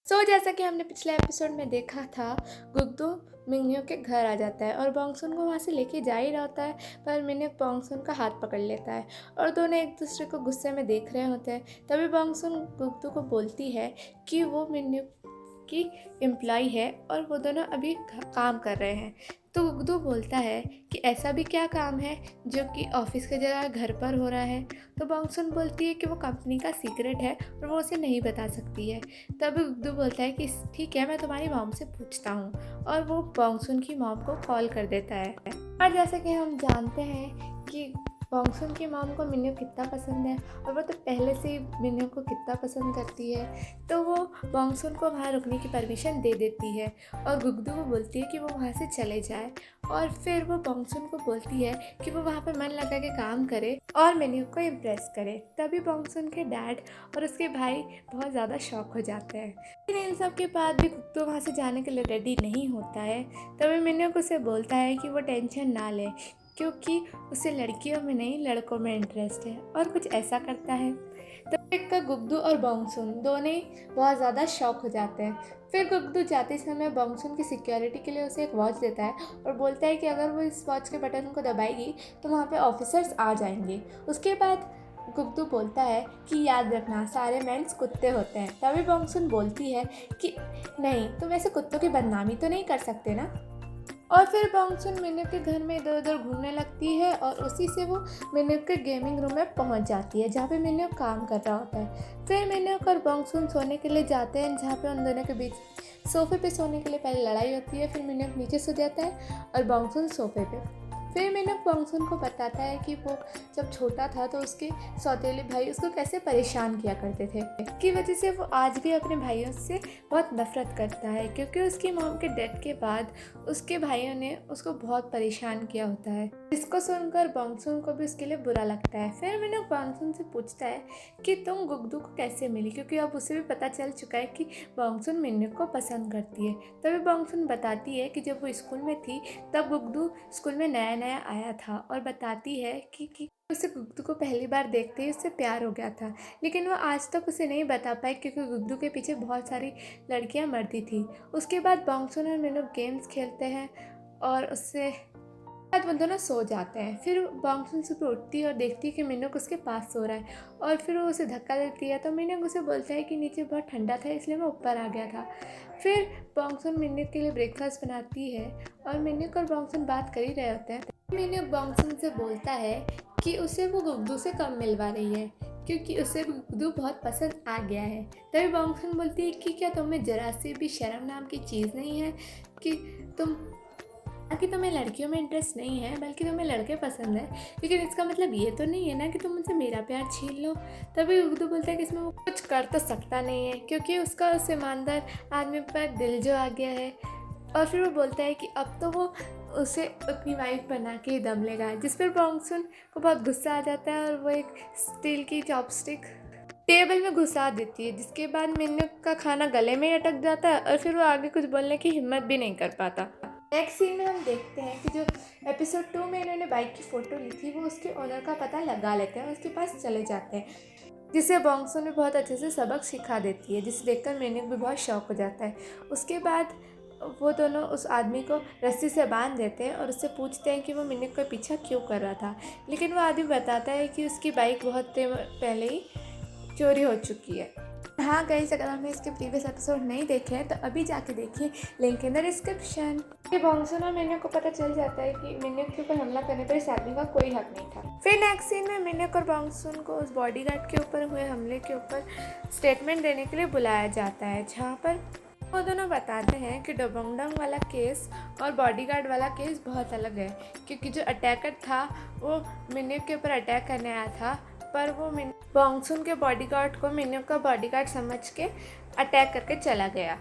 जैसा कि हमने पिछले एपिसोड में देखा था, गुग्दो मिंगनियो के घर आ जाता है और बोंगसुन को वहाँ से लेके जा ही रहा होता है, पर मिंगनियो बोंगसुन का हाथ पकड़ लेता है और दोनों एक दूसरे को गुस्से में देख रहे होते हैं। तभी बोंगसुन गुग्दो को बोलती है कि वो मिंगनियो की एम्प्लॉय है और वो दोनों अभी काम कर रहे हैं। तो गुग्दो बोलता है कि ऐसा भी क्या काम है जो कि ऑफिस की जगह घर पर हो रहा है। तो बोंगसुन बोलती है कि वो कंपनी का सीक्रेट है और वो उसे नहीं बता सकती है। तब गुग्दो बोलता है कि ठीक है, मैं तुम्हारी मॉम से पूछता हूँ, और वो बोंगसुन की मॉम को कॉल कर देता है। और जैसा कि हम जानते हैं कि बोंगसुन की मॉम को मिन्यो कितना पसंद है और वो तो पहले से ही मिन्यो को कितना पसंद करती है, तो वो बोंगसुन को वहाँ रुकने की परमिशन दे देती है और गुग्दो को बोलती है कि वो वहाँ से चले जाए। और फिर वो बोंगसुन को बोलती है कि वो वहाँ पर मन लगा के काम करे और मिन्यो को इम्प्रेस करे। तभी बोंगसुन के डैड और उसके भाई बहुत ज़्यादा शॉक हो जाते हैं। लेकिन इन सब के बाद भी गुग्दो वहाँ से जाने के लिए रेडी नहीं होता है। तभी मिन्यो को उसे बोलता है कि वो टेंशन ना ले, क्योंकि उसे लड़कियों में नहीं लड़कों में इंटरेस्ट है, और कुछ ऐसा करता है। तो देखकर गुग्दो और बोंगसुन दोनों ही बहुत ज़्यादा शॉक हो जाते हैं। फिर गुग्दो जाते समय बोंगसुन की सिक्योरिटी के लिए उसे एक वॉच देता है और बोलता है कि अगर वो इस वॉच के बटन को दबाएगी तो वहाँ पे ऑफिसर्स आ जाएंगे। उसके बाद गुग्दो बोलता है कि याद रखना, सारे मेंस कुत्ते होते हैं। तभी बोंगसुन बोलती है कि नहीं, तुम ऐसे कुत्तों की बदनामी तो नहीं कर सकते ना। और फिर बोंगसुन मिन्यो के घर में इधर उधर घूमने लगती है और उसी से वो मिन्यो के गेमिंग रूम में पहुंच जाती है, जहाँ पे मिन्यो काम कर रहा होता है। फिर मिन्यो और बोंगसुन सोने के लिए जाते हैं, जहाँ पे उन दोनों के बीच सोफे पे सोने के लिए पहले लड़ाई होती है। फिर मिन्यो नीचे सो जाता है और बोंगसुन सोफे पे। फिर मिन्यो बोंगसुन को बताता है कि वो जब छोटा था तो उसके सौतेले भाई उसको कैसे परेशान किया करते थे, की वजह से वो आज भी अपने भाइयों से बहुत नफरत करता है, क्योंकि उसकी मॉम के डेथ के बाद उसके भाइयों ने उसको बहुत परेशान किया होता है। इसको सुनकर बोंगसुन को भी उसके लिए बुरा लगता है। फिर मिन्यो बोंगसुन से पूछता है कि तुम गुग्दो को कैसे मिली, क्योंकि अब उसे भी पता चल चुका है कि बोंगसुन मिन्यो को पसंद करती है। तभी बोंगसुन बताती है कि जब वो स्कूल में थी तब गुग्दो स्कूल में नया नया आया था, और बताती है कि उसे गुग्दो को पहली बार देखते ही उससे प्यार हो गया था, लेकिन वो आज तक उसे नहीं बता पाई क्योंकि गुग्दो के पीछे बहुत सारी लड़कियां मरती थी। उसके बाद बोंगसुन और मिन्यो गेम्स खेलते हैं और उससे बाद वो दोनों सो जाते हैं। फिर बोंगसुन सुबह उठती है और देखती है कि मिन्यो उसके पास सो रहा है, और फिर वो उसे धक्का देती है। तो मिन्यो उसे बोलता है कि नीचे बहुत ठंडा था इसलिए मैं ऊपर आ गया था। फिर बोंगसुन मिन्यो के लिए ब्रेकफास्ट बनाती है और मिन्यो और बोंगसुन बात कर ही रहे होते हैं। मिन्यो बोंगसुन से बोलता है कि उसे वो गुग्दो से कम मिलवा रही है, क्योंकि उसे गुग्दो बहुत पसंद आ गया है। तभी बोंगसुन बोलती है कि क्या तुम्हें जरा सी भी शर्म नाम की चीज़ नहीं है कि तुम्हें लड़कियों में इंटरेस्ट नहीं है बल्कि तुम्हें लड़के पसंद है, लेकिन इसका मतलब ये तो नहीं है ना कि तुम मुझसे मेरा प्यार छीन लो। तभी गुग्दो बोलता है कि इसमें वो कुछ कर तो सकता नहीं है, क्योंकि उसका उस ईमानदार आदमी पर दिल जो आ गया है। और फिर वो बोलता है कि अब तो वो उसे अपनी वाइफ बना के ही दम लेगा, जिस पर बोंगसुन को बहुत गुस्सा आ जाता है और वो एक स्टील की चॉपस्टिक टेबल में घुसा देती है, जिसके बाद मिन्यो का खाना गले में ही अटक जाता है और फिर वो आगे कुछ बोलने की हिम्मत भी नहीं कर पाता। नेक्स्ट सीन में हम देखते हैं कि जो एपिसोड 2 में इन्होंने बाइक की फ़ोटो ली थी, वो उसके ओनर का पता लगा लेते हैं, उसके पास चले जाते हैं, जिसे बोंगसुन भी बहुत अच्छे से सबक सिखा देती है, जिसे देखकर मिन्यो भी बहुत शौक हो जाता है। उसके बाद वो दोनों उस आदमी को रस्सी से बांध देते हैं और उससे पूछते हैं कि वो मिन्यो का पीछा क्यों कर रहा था, लेकिन वो आदमी बताता है कि उसकी बाइक बहुत पहले ही चोरी हो चुकी है। हाँ गाइस, अगर आपने इसके प्रीवियस एपिसोड नहीं देखे हैं तो अभी जाके देखिए, लिंक इन द डिस्क्रिप्शन। ये बोंगसुन और मिन्यो को पता चल जाता है कि मिन्यो के ऊपर हमला करने पर इस आदमी का कोई हक नहीं था। फिर नेक्स्ट सीन में मिन्यो और बोंगसुन को उस बॉडीगार्ड के ऊपर हुए हमले के ऊपर स्टेटमेंट देने के लिए बुलाया जाता है, जहाँ पर वो दोनों बताते हैं कि डोबोंगडोंग वाला केस और बॉडीगार्ड वाला केस बहुत अलग है, क्योंकि जो अटैकर था वो मिन्यो के ऊपर अटैक करने आया था, पर वो बोंगसुन के बॉडीगार्ड को मिन्यो का बॉडीगार्ड समझ के अटैक करके चला गया।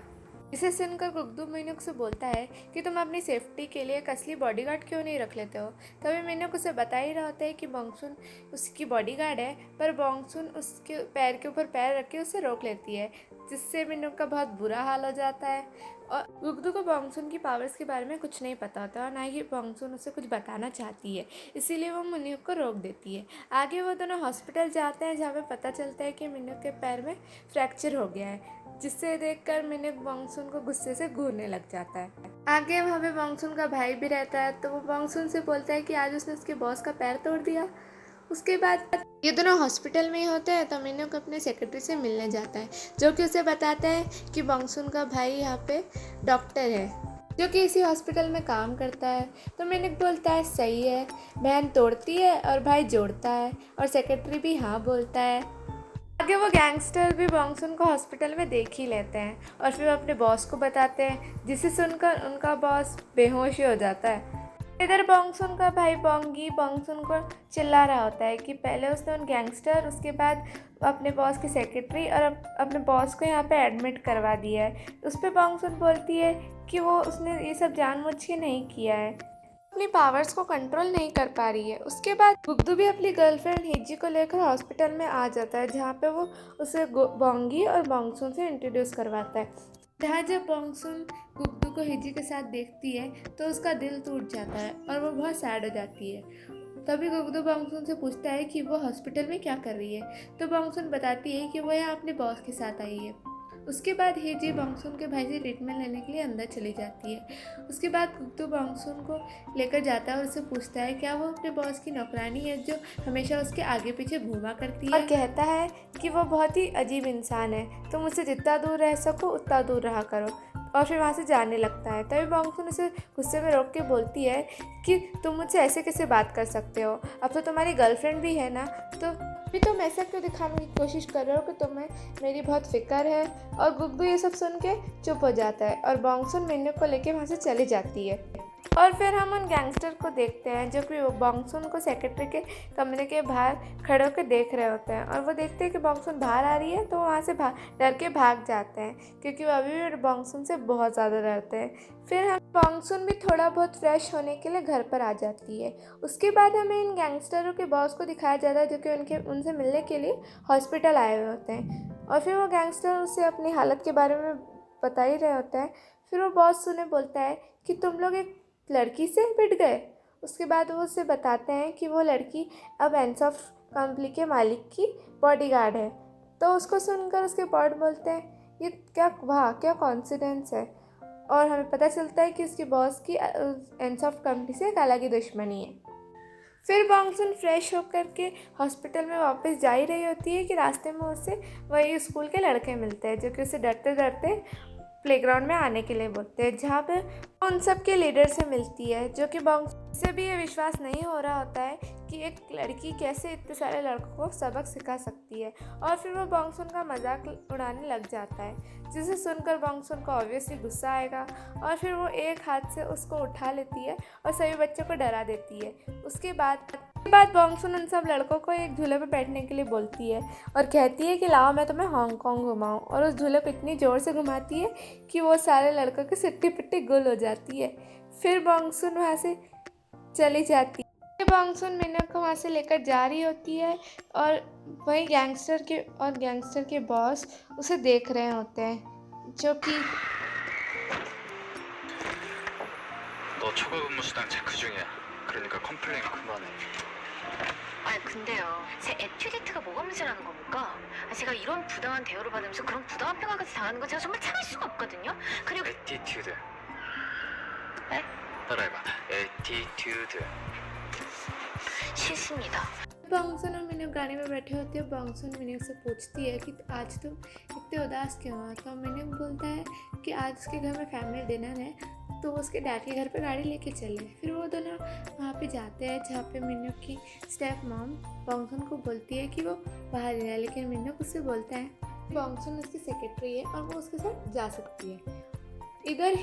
इसे सुनकर गुग्दू मिनुक से बोलता है कि तुम अपनी सेफ्टी के लिए एक असली बॉडीगार्ड क्यों नहीं रख लेते हो। तभी मिनुक उसे बता ही रहा होता है कि बॉन्गसुन उसकी बॉडीगार्ड है, पर बॉन्गसुन उसके पैर के ऊपर पैर रख के उसे रोक लेती है, जिससे मिनुक का बहुत बुरा हाल हो जाता है। और गुग्दू को बॉन्गसुन की पावर्स के बारे में कुछ नहीं पता होता और ना ही बॉन्गसुन उसे कुछ बताना चाहती है, इसीलिए वो मिनुक को रोक देती है। आगे वो दोनों हॉस्पिटल जाते हैं, जहाँ पे पता चलता है कि मिनुक के पैर में फ्रैक्चर हो गया है, जिससे देखकर मिनुक बॉन्गसुन को गुस्से से घूरने लग जाता है। आगे वहाँ पे बॉन्गसुन का भाई भी रहता है, तो वो बॉन्गसुन से बोलता है कि आज उसने उसके बॉस का पैर तोड़ दिया। उसके बाद ये दोनों हॉस्पिटल में ही होते हैं, तो मिनुक अपने सेक्रेटरी से मिलने जाता है, जो कि उसे बताता है कि बॉन्गसुन का भाई यहाँ पे डॉक्टर है, जो कि इसी हॉस्पिटल में काम करता है। तो मिनुक बोलता है सही है, बहन तोड़ती है और भाई जोड़ता है, और सेक्रेटरी भी हाँ बोलता है। आगे वो गैंगस्टर भी बॉन्गसुन को हॉस्पिटल में देख ही लेते हैं और फिर वो अपने बॉस को बताते हैं, जिसे सुनकर उनका बॉस बेहोश ही हो जाता है। इधर बॉन्गसुन का भाई बॉन्गी बॉन्गसुन को चिल्ला रहा होता है कि पहले उसने उन गैंगस्टर, उसके बाद अपने बॉस की सेक्रेटरी और अपने बॉस को यहाँ पे एडमिट करवा दिया है। उस पर बॉन्गसुन बोलती है कि वो उसने ये सब जानबूझ के नहीं किया है, अपनी पावर्स को कंट्रोल नहीं कर पा रही है। उसके बाद गुग्दू भी अपनी गर्लफ्रेंड हिजी को लेकर हॉस्पिटल में आ जाता है, जहाँ पे वो उसे बॉन्गी और बॉन्गसुन से इंट्रोड्यूस करवाता है। जहाँ जब बॉन्गसुन गुग्दू को हिजी के साथ देखती है तो उसका दिल टूट जाता है और वो बहुत सैड हो जाती है। तभी गुग्दू बॉन्गसुन से पूछता है कि वो हॉस्पिटल में क्या कर रही है, तो बॉन्गसुन बताती है कि वो यहाँ अपने बॉस के साथ आई है। उसके बाद हिजी बॉन्गसुन के भाई से ट्रीटमेंट लेने के लिए अंदर चली जाती है। उसके बाद गुग्दू बॉन्गसुन को लेकर जाता है और उससे पूछता है क्या वो अपने बॉस की नौकरानी है, जो हमेशा उसके आगे पीछे घूमा करती है, और कहता है कि वो बहुत ही अजीब इंसान है, तुम मुझसे जितना दूर रह सको उतना दूर रहा करो, और फिर वहाँ से जाने लगता है। तभी बॉन्गसुन उसे गुस्से में रोक के बोलती है कि तुम मुझसे ऐसे कैसे बात कर सकते हो, अब तो तुम्हारी गर्लफ्रेंड भी है ना, तो भी तुम ऐसा क्यों दिखाने की कोशिश कर रहे हो कि तुम्हें मेरी बहुत फिक्र है। और गुग्दू ये सब सुन के चुप हो जाता है और बॉन्गसुन मिनुक को लेके वहाँ से चली जाती है। और फिर हम उन गैंगस्टर को देखते हैं, जो कि बॉन्गसुन को सेक्रेटरी के कमरे के बाहर खड़े होकर देख रहे होते हैं, और वो देखते हैं कि बॉन्गसुन बाहर आ रही है, तो वहाँ से डर के भाग जाते हैं, क्योंकि वो अभी भी बॉन्गसुन से बहुत ज़्यादा डरते हैं। फिर हम बॉन्गसुन भी थोड़ा बहुत फ्रेश होने के लिए घर पर आ जाती है। उसके बाद हमें इन गैंगस्टरों के बॉस को दिखाया जाता है, जो कि उनसे मिलने के लिए हॉस्पिटल आए हुए होते हैं, और फिर वो गैंगस्टर उससे अपनी हालत के बारे में बता ही रहे होते हैं। फिर वो बॉस उन्हें बोलता है कि तुम लोग एक लड़की से भिड़ गए। उसके बाद वो उसे बताते हैं कि वो लड़की अब एनसॉफ्ट कंपनी के मालिक की बॉडीगार्ड है। तो उसको सुनकर उसके बॉस बोलते हैं ये क्या कॉन्सिडेंस है, और हमें पता चलता है कि उसके बॉस की एनसॉफ्ट कंपनी से एक अलग ही दुश्मनी है। फिर बॉन्गसुन फ्रेश होकर के हॉस्पिटल में वापस जा ही रही होती है कि रास्ते में उसे वही स्कूल के लड़के मिलते हैं, जो कि उसे डरते डरते प्लेग्राउंड में आने के लिए बोलते हैं, जहाँ पे उन सब के लीडर से मिलती है, जो कि बॉन्गसुन से भी ये विश्वास नहीं हो रहा होता है कि एक लड़की कैसे इतने सारे लड़कों को सबक सिखा सकती है, और फिर वो बॉन्गसुन का मजाक उड़ाने लग जाता है, जिसे सुनकर बॉन्गसुन को ऑब्वियसली गुस्सा आएगा, और फिर वो एक हाथ से उसको उठा लेती है और सभी बच्चों को डरा देती है। उसके बाद बॉन्गसुन उन सब लड़कों को एक झूले पर बैठने के लिए बोलती है और कहती है कि लाओ मैं तुम्हें हांगकांग घुमाऊँ, और उस झूले को इतनी ज़ोर से घुमाती है कि वो सारे लड़कों की सिट्टी पिट्टी गुल हो जाती है। फिर बॉन्गसुन वहाँ से चली जाती है। बॉन्गसुन मिनुक को वहाँ से लेकर जा रही होती है, और वही गैंगस्टर के बॉस उसे देख रहे होते हैं, जो कि 너 초과 근무 수당 체크 중이야. 그러니까 컴플레인 그만해. 아니 근데요, 제 에튜디트가 뭐가 문제라는 겁니까? 제가 이런 부당한 대우를 받으면서 그런 부당한 평가까지 당하는 건 제가 정말 참을 수가 없거든요. 그리고 에티튜드. 네? 따라해봐. 에티튜드. 싫습니다. बॉन्गसुन और मिनुक गाड़ी में बैठे होते हैं। बॉन्गसुन मिनुक से पूछती है कि आज तुम इतने उदास क्यों हो, तो मिनुक बोलता है कि आज उसके घर में फैमिली डिनर है, तो वो उसके डैड के घर पे गाड़ी लेके चले। फिर वो दोनों वहाँ पे जाते हैं, जहाँ पे मिनुक की स्टेप मॉम बॉन्गसुन को बोलती है कि वो बाहर ही है, लेकिन मिनुक उससे बोलता है बॉन्गसुन उसकी सेक्रेटरी है और वो उसके साथ जा सकती है। इधर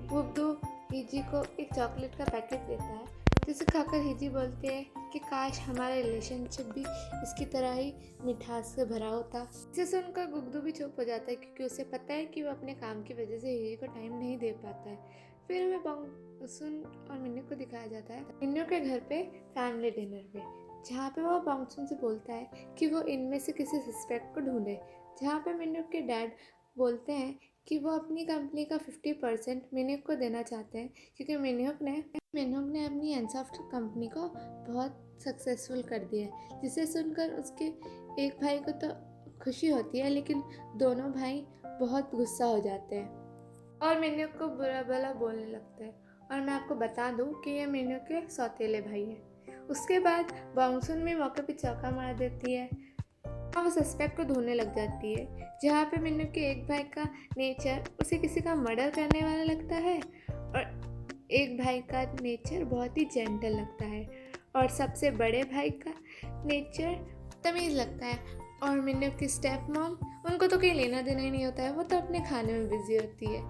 गुग्दू हिजी को एक चॉकलेट का पैकेट देता है, जिसे खाकर हिजी बोलती है कि काश हमारा रिलेशनशिप भी इसकी तरह ही मिठास से भरा होता। इसे सुनकर गुग्दू भी चुप हो जाता है क्योंकि उसे पता है कि वो अपने काम की वजह से हिजी को टाइम नहीं दे पाता है। फिर हमें बॉन्गसुन और मिन्नू को दिखाया जाता है मिन्नू के घर पे फैमिली डिनर पे, जहाँ पे वो बॉन्गसुन से बोलता है कि वो इनमें से किसी सस्पेक्ट को ढूंढे। जहाँ पे मिन्नू के डैड बोलते हैं कि वो अपनी कंपनी का 50% मिन्नू को देना चाहते हैं क्योंकि मिन्नू ने अपनी एनसॉफ्ट कंपनी को बहुत सक्सेसफुल कर दिया है। जिसे सुनकर उसके एक भाई को तो खुशी होती है लेकिन दोनों भाई बहुत गुस्सा हो जाते हैं और मिन्नू को बुरा भला बोलने लगते हैं। और मैं आपको बता दूं कि ये मिन्नू के सौतेले भाई हैं। उसके बाद बॉन्गसुन भी मौके पे चौका मार देती है और वो सस्पेक्ट को ढूंढने लग जाती है। जहाँ पे मिन्नू के एक भाई का नेचर उसे किसी का मर्डर करने वाला लगता है और एक भाई का नेचर बहुत ही जेंटल लगता है और सबसे बड़े भाई का नेचर तमीज़ लगता है। और मिन्नू की स्टेप मॉम, उनको तो कहीं लेना देना ही नहीं होता है, वो तो अपने खाने में बिजी होती है।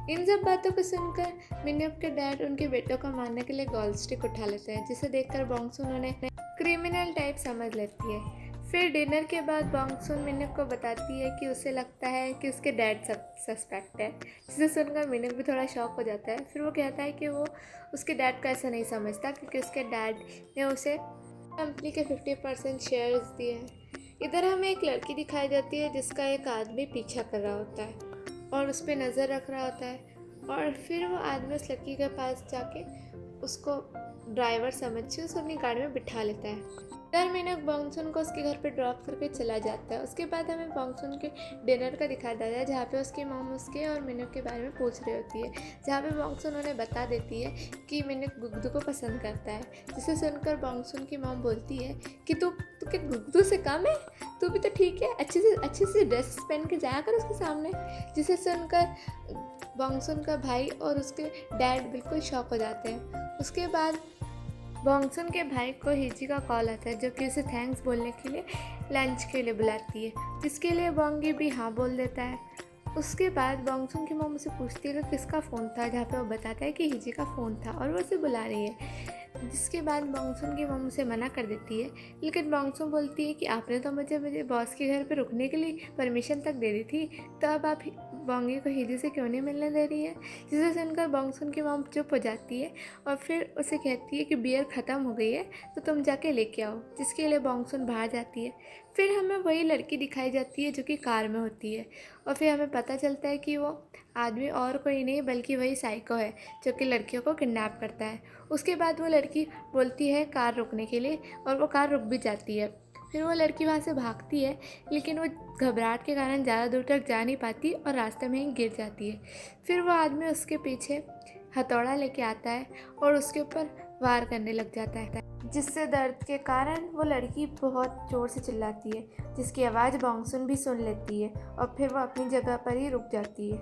इन सब बातों को सुनकर मिन्नू के डैड उनके बेटों को मारने के लिए गोल्ड स्टिक उठा लेते हैं, जिसे देखकर बॉन्गसुन उन्हें क्रिमिनल टाइप समझ लेती है। फिर डिनर के बाद बॉन्गसुन मिन्नू को बताती है कि उसे लगता है कि उसके डैड सस्पेक्ट है, जिसे सुनकर मिन्नू भी थोड़ा शॉक हो जाता है। फिर वो कहता है कि वो उसके डैड को ऐसा नहीं समझता क्योंकि उसके डैड ने उसे कंपनी के 50% शेयर्स दिए हैं। इधर हमें एक लड़की दिखाई जाती है जिसका एक आदमी पीछा कर रहा होता है और उस पर नज़र रख रहा होता है और फिर वो आदमी उस लड़की के पास जाके उसको ड्राइवर समझ के उसको अपनी गाड़ी में बिठा लेता है। इधर मिन्नू बॉन्गसुन को उसके घर पे ड्रॉप करके चला जाता है। उसके बाद हमें बॉन्गसुन के डिनर का दिखाया जाता है जहाँ पे उसकी मॉम उसके और मिन्नू के बारे में पूछ रही होती है, जहाँ पे बॉन्गसुन उन्हें बता देती है कि मिन्नू गुग्दू को पसंद करता है। जिसे सुनकर बॉन्गसुन की मॉम बोलती है कि तू क्या गुग्दू से कम है, तू भी तो ठीक है, अच्छे से ड्रेस पहन के जाया कर उसके सामने। जिसे सुनकर बॉन्गसुन का भाई और उसके डैड बिल्कुल शॉक हो जाते हैं। उसके बाद बॉन्गसुन के भाई को हिजी का कॉल आता है जो कि उसे थैंक्स बोलने के लिए लंच के लिए बुलाती है, जिसके लिए बॉन्गी भी हाँ बोल देता है। उसके बाद बॉन्गसुन की मॉम उसे पूछती है कि किसका फ़ोन था, जहाँ पे वो बताता है कि हिजी का फ़ोन था और वो उसे बुला रही है। जिसके बाद बॉन्गसुन की मॉम उसे मना कर देती है, लेकिन बॉन्गसुन बोलती है कि आपने तो मुझे बॉस के घर पे रुकने के लिए परमिशन तक दे दी थी, तो अब आप बॉन्गी को हिजी से क्यों नहीं मिलने दे रही है। जिसे सुनकर बॉन्गसुन की मॉम चुप हो जाती है और फिर उसे कहती है कि बियर ख़त्म हो गई है तो तुम जाके लेके आओ, जिसके लिए बॉन्गसुन बाहर जाती है। फिर हमें वही लड़की दिखाई जाती है जो कि कार में होती है और फिर हमें पता चलता है कि वो आदमी और कोई नहीं बल्कि वही साइको है जो कि लड़कियों को किडनैप करता है। उसके बाद वो लड़की बोलती है कार रुकने के लिए और वो कार रुक भी जाती है। फिर वो लड़की वहाँ से भागती है लेकिन वो घबराहट के कारण ज़्यादा दूर तक जा नहीं पाती और रास्ते में ही गिर जाती है। फिर वो आदमी उसके पीछे हथौड़ा लेके आता है और उसके ऊपर वार करने लग जाता है, जिससे दर्द के कारण वो लड़की बहुत ज़ोर से चिल्लाती है, जिसकी आवाज़ बॉन्गसुन भी सुन लेती है और फिर वो अपनी जगह पर ही रुक जाती है।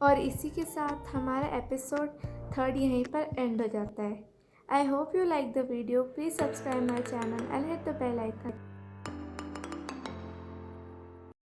और इसी के साथ हमारा एपिसोड 3 यहीं पर एंड हो जाता है। I hope you like the video. Please subscribe my channel and hit the bell icon.